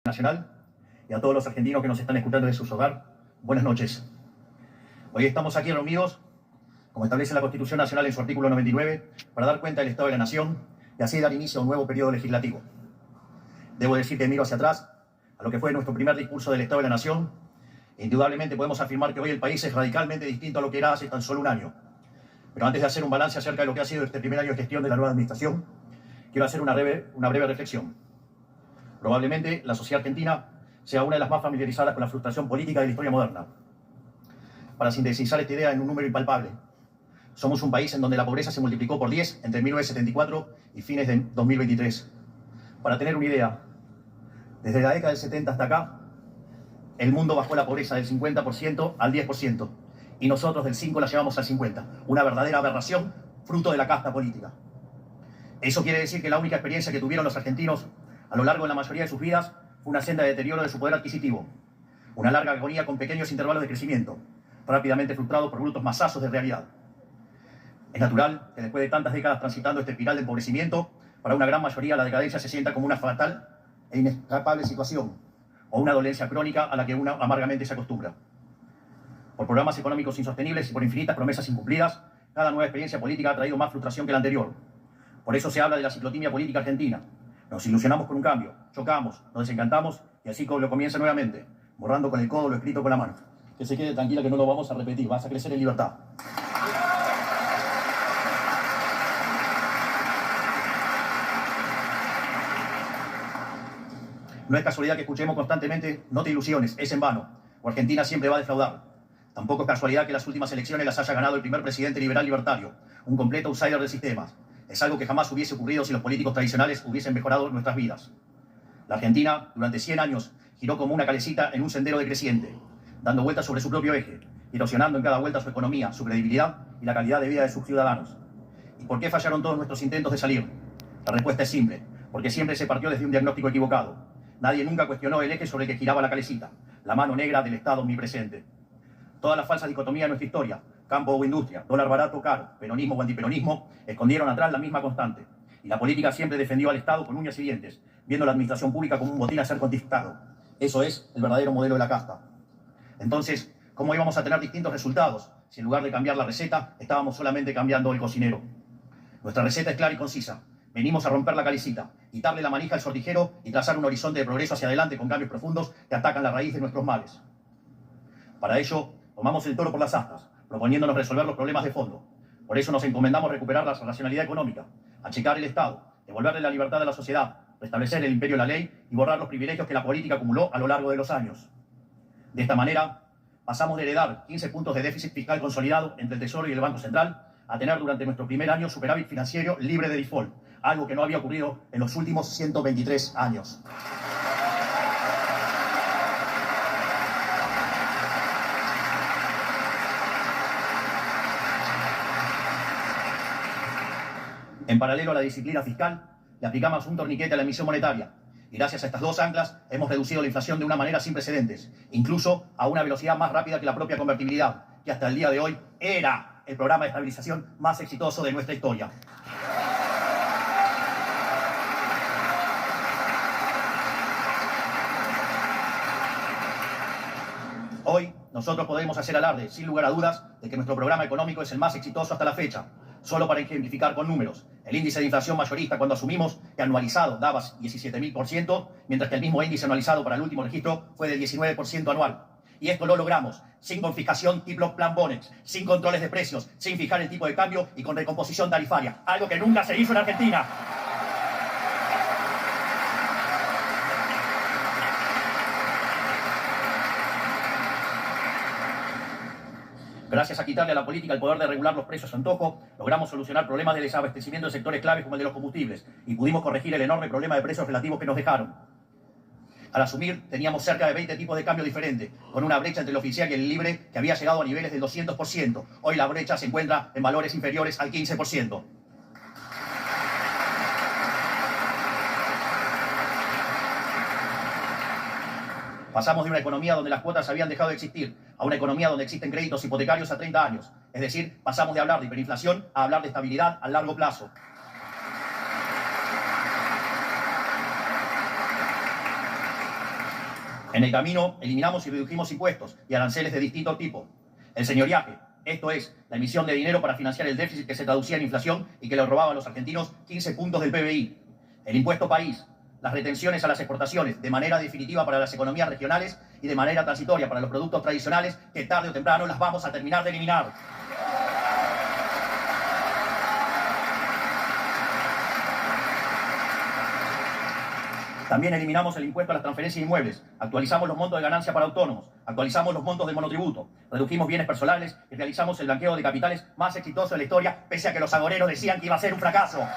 Nacional y a todos los argentinos que nos están escuchando desde sus hogares, buenas noches. Hoy estamos aquí reunidos, como establece la Constitución Nacional en su artículo 99, para dar cuenta del Estado de la Nación y así dar inicio a un nuevo periodo legislativo. Debo decir que miro hacia atrás, a lo que fue nuestro primer discurso del Estado de la Nación, e indudablemente podemos afirmar que hoy el país es radicalmente distinto a lo que era hace tan solo un año. Pero antes de hacer un balance acerca de lo que ha sido este primer año de gestión de la nueva administración, quiero hacer una breve reflexión. Probablemente la sociedad argentina sea una de las más familiarizadas con la frustración política de la historia moderna. Para sintetizar esta idea en un número impalpable, somos un país en donde la pobreza se multiplicó por 10 entre 1974 y fines de 2023. Para tener una idea, desde la década del 70 hasta acá, el mundo bajó la pobreza del 50% al 10%, y nosotros del 5% la llevamos al 50%. Una verdadera aberración, fruto de la casta política. Eso quiere decir que la única experiencia que tuvieron los argentinos a lo largo de la mayoría de sus vidas fue una senda de deterioro de su poder adquisitivo, una larga agonía con pequeños intervalos de crecimiento, rápidamente frustrado por brutos masazos de realidad. Es natural que después de tantas décadas transitando esta espiral de empobrecimiento, para una gran mayoría la decadencia se sienta como una fatal e inescapable situación, o una dolencia crónica a la que uno amargamente se acostumbra. Por programas económicos insostenibles y por infinitas promesas incumplidas, cada nueva experiencia política ha traído más frustración que la anterior. Por eso se habla de la ciclotimia política argentina. Nos ilusionamos con un cambio, chocamos, nos desencantamos y así lo comienza nuevamente, borrando con el codo lo escrito con la mano. Que se quede tranquila que no lo vamos a repetir, vas a crecer en libertad. No es casualidad que escuchemos constantemente, no te ilusiones, es en vano, o Argentina siempre va a defraudar. Tampoco es casualidad que las últimas elecciones las haya ganado el primer presidente liberal libertario, un completo outsider del sistema. Es algo que jamás hubiese ocurrido si los políticos tradicionales hubiesen mejorado nuestras vidas. La Argentina, durante 100 años, giró como una calecita en un sendero decreciente, dando vueltas sobre su propio eje, erosionando en cada vuelta su economía, su credibilidad y la calidad de vida de sus ciudadanos. ¿Y por qué fallaron todos nuestros intentos de salir? La respuesta es simple, porque siempre se partió desde un diagnóstico equivocado. Nadie nunca cuestionó el eje sobre el que giraba la calecita, la mano negra del Estado omnipresente. Todas las falsas dicotomías de nuestra historia, campo o industria, dólar barato o caro, peronismo o antiperonismo, escondieron atrás la misma constante. Y la política siempre defendió al Estado con uñas y dientes, viendo la administración pública como un botín a ser confiscado. Eso es el verdadero modelo de la casta. Entonces, ¿cómo íbamos a tener distintos resultados si en lugar de cambiar la receta, estábamos solamente cambiando el cocinero? Nuestra receta es clara y concisa. Venimos a romper la calecita, quitarle la manija al sortijero y trazar un horizonte de progreso hacia adelante con cambios profundos que atacan la raíz de nuestros males. Para ello, tomamos el toro por las astas, proponiéndonos resolver los problemas de fondo. Por eso nos encomendamos recuperar la racionalidad económica, achicar el Estado, devolverle la libertad a la sociedad, restablecer el imperio de la ley y borrar los privilegios que la política acumuló a lo largo de los años. De esta manera, pasamos de heredar 15 puntos de déficit fiscal consolidado entre el Tesoro y el Banco Central a tener durante nuestro primer año superávit financiero libre de default, algo que no había ocurrido en los últimos 123 años. En paralelo a la disciplina fiscal, le aplicamos un torniquete a la emisión monetaria. Y gracias a estas dos anclas hemos reducido la inflación de una manera sin precedentes, incluso a una velocidad más rápida que la propia convertibilidad, que hasta el día de hoy era el programa de estabilización más exitoso de nuestra historia. Hoy nosotros podemos hacer alarde, sin lugar a dudas, de que nuestro programa económico es el más exitoso hasta la fecha. Solo para ejemplificar con números, el índice de inflación mayorista cuando asumimos que anualizado daba 17.000%, mientras que el mismo índice anualizado para el último registro fue de 19% anual. Y esto lo logramos sin confiscación tipo Plan Bonex, sin controles de precios, sin fijar el tipo de cambio y con recomposición tarifaria, algo que nunca se hizo en Argentina. Gracias a quitarle a la política el poder de regular los precios a antojo, logramos solucionar problemas de desabastecimiento de sectores claves como el de los combustibles y pudimos corregir el enorme problema de precios relativos que nos dejaron. Al asumir, teníamos cerca de 20 tipos de cambio diferentes, con una brecha entre el oficial y el libre que había llegado a niveles del 200%. Hoy la brecha se encuentra en valores inferiores al 15%. Pasamos de una economía donde las cuotas habían dejado de existir a una economía donde existen créditos hipotecarios a 30 años. Es decir, pasamos de hablar de hiperinflación a hablar de estabilidad a largo plazo. En el camino eliminamos y redujimos impuestos y aranceles de distinto tipo. El señoriaje, esto es, la emisión de dinero para financiar el déficit que se traducía en inflación y que le robaba a los argentinos 15 puntos del PBI. El impuesto país, las retenciones a las exportaciones de manera definitiva para las economías regionales y de manera transitoria para los productos tradicionales que tarde o temprano las vamos a terminar de eliminar. También eliminamos el impuesto a las transferencias inmuebles, actualizamos los montos de ganancia para autónomos, actualizamos los montos de monotributo, redujimos bienes personales y realizamos el blanqueo de capitales más exitoso de la historia, pese a que los agoreros decían que iba a ser un fracaso.